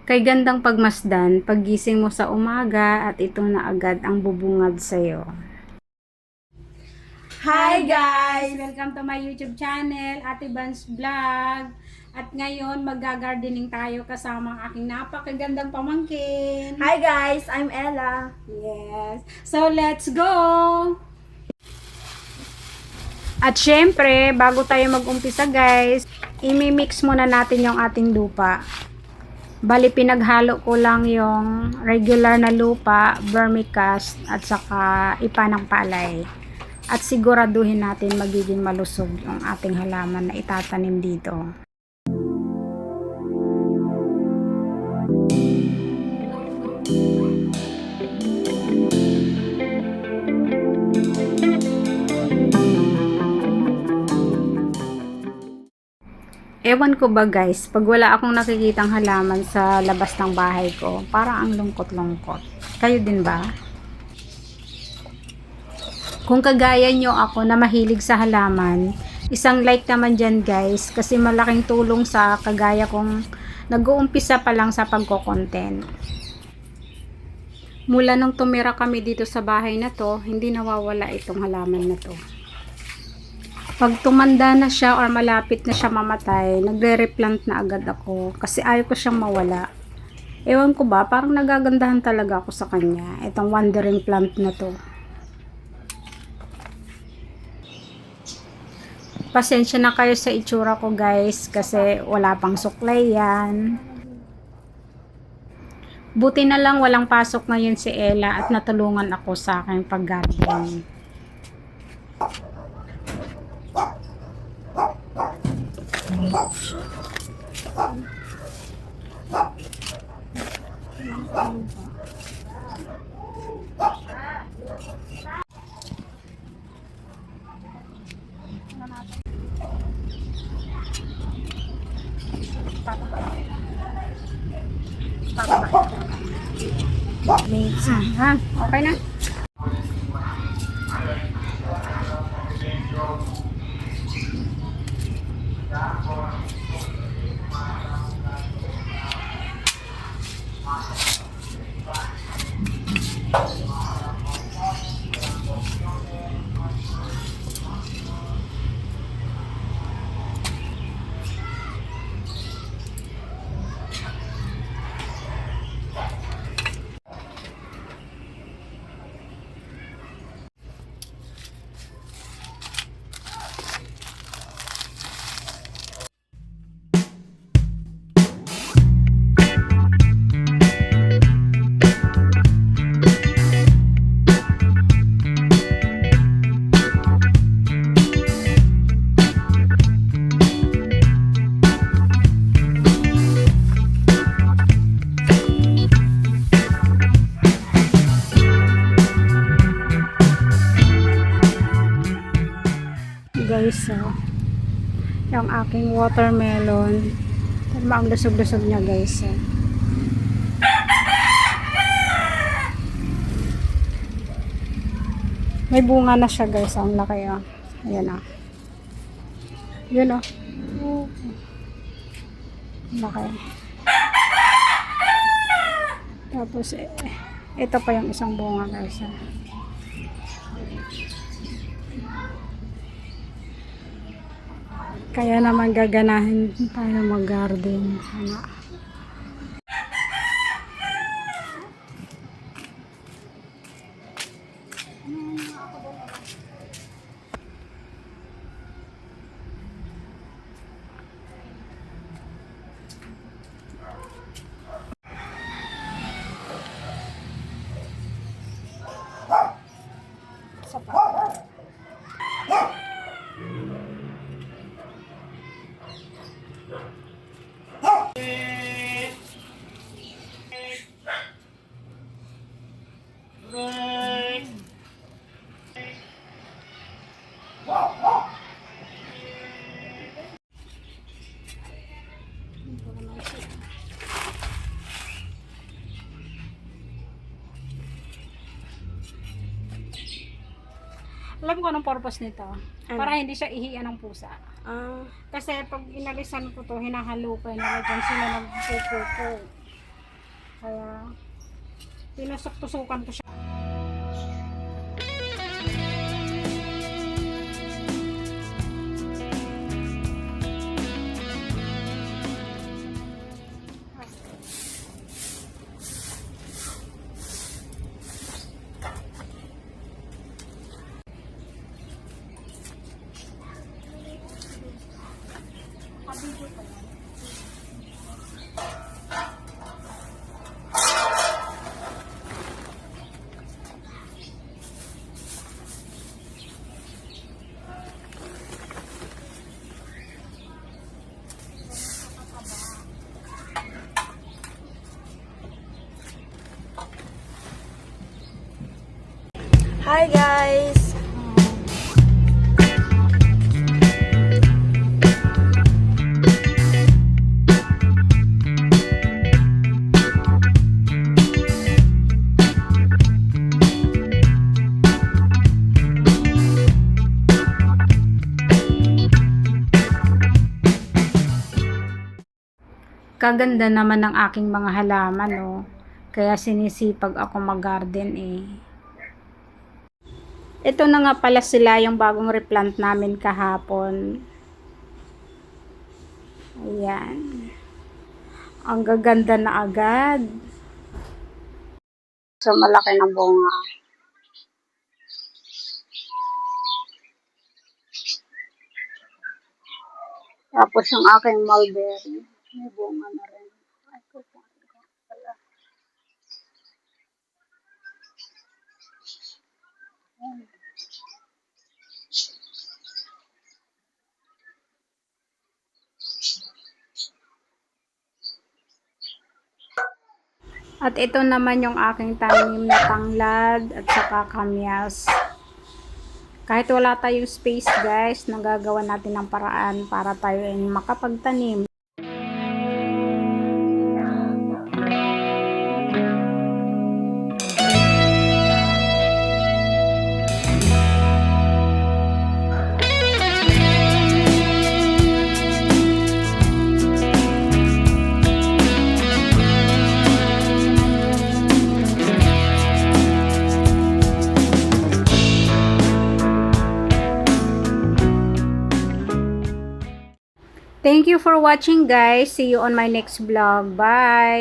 Kay gandang pagmasdan, paggising mo sa umaga at ito na agad ang bubungad sa'yo. Hi guys! Welcome to my YouTube channel, Ate Vans Vlog. At ngayon, mag-gardening tayo kasama ang aking napakagandang pamangkin. Hi guys, I'm Ella. Yes. So, let's go! At syempre, bago tayo mag-umpisa guys, imimix muna natin yung ating lupa. Bali, pinaghalo ko lang yung regular na lupa, vermicast, at saka ipa ng palay. At siguraduhin natin magiging malusog yung ating halaman na itatanim dito. Ewan ko ba guys, pag wala akong nakikitang halaman sa labas ng bahay ko, parang ang lungkot-lungkot. Kayo din ba? Kung kagaya nyo ako na mahilig sa halaman, isang like naman dyan guys, kasi malaking tulong sa kagaya kong nag-uumpisa pa lang sa pagko-content. Mula nung tumira kami dito sa bahay na to, hindi nawawala itong halaman na to. Pag tumanda na siya or malapit na siya mamatay, nagre-replant na agad ako kasi ayaw ko siyang mawala. Ewan ko ba, parang nagagandahan talaga ako sa kanya. Itong wandering plant na to. Pasensya na kayo sa itsura ko guys kasi wala pang suklay yan. Buti na lang walang pasok ngayon si Ella at natulungan ako sa aking pag-garden. Ha? Okay na? Guys, yung aking watermelon, ang lusog-lusog niya guys. May bunga na siya guys, ang laki ayan yun laki. Tapos ito pa yung isang bunga guys. Kaya naman gaganahin tayo mag-garden. Alam ko anong purpose nito. Para hindi siya ihiyan ng pusa. Kasi pag inalisan ko to, hinahalo ko, nalagyan sila ng pupo. Kaya, pinasok-tusukan ko siya. Hi guys! Kaganda naman ng aking mga halaman, oh. Kaya sinisipag ako mag-garden, eh. Ito na nga pala sila yung bagong replant namin kahapon. Ayan. Ang gaganda na agad. So, malaki na bunga. Tapos yung aking mulberry, may bunga na rin. Ay, pala. At ito naman yung aking tanim na tanglad at saka kamyas. Kahit wala tayong space guys, nagagawa natin ng paraan para tayo ay makapagtanim. Thank you for watching guys. See you on my next vlog. Bye!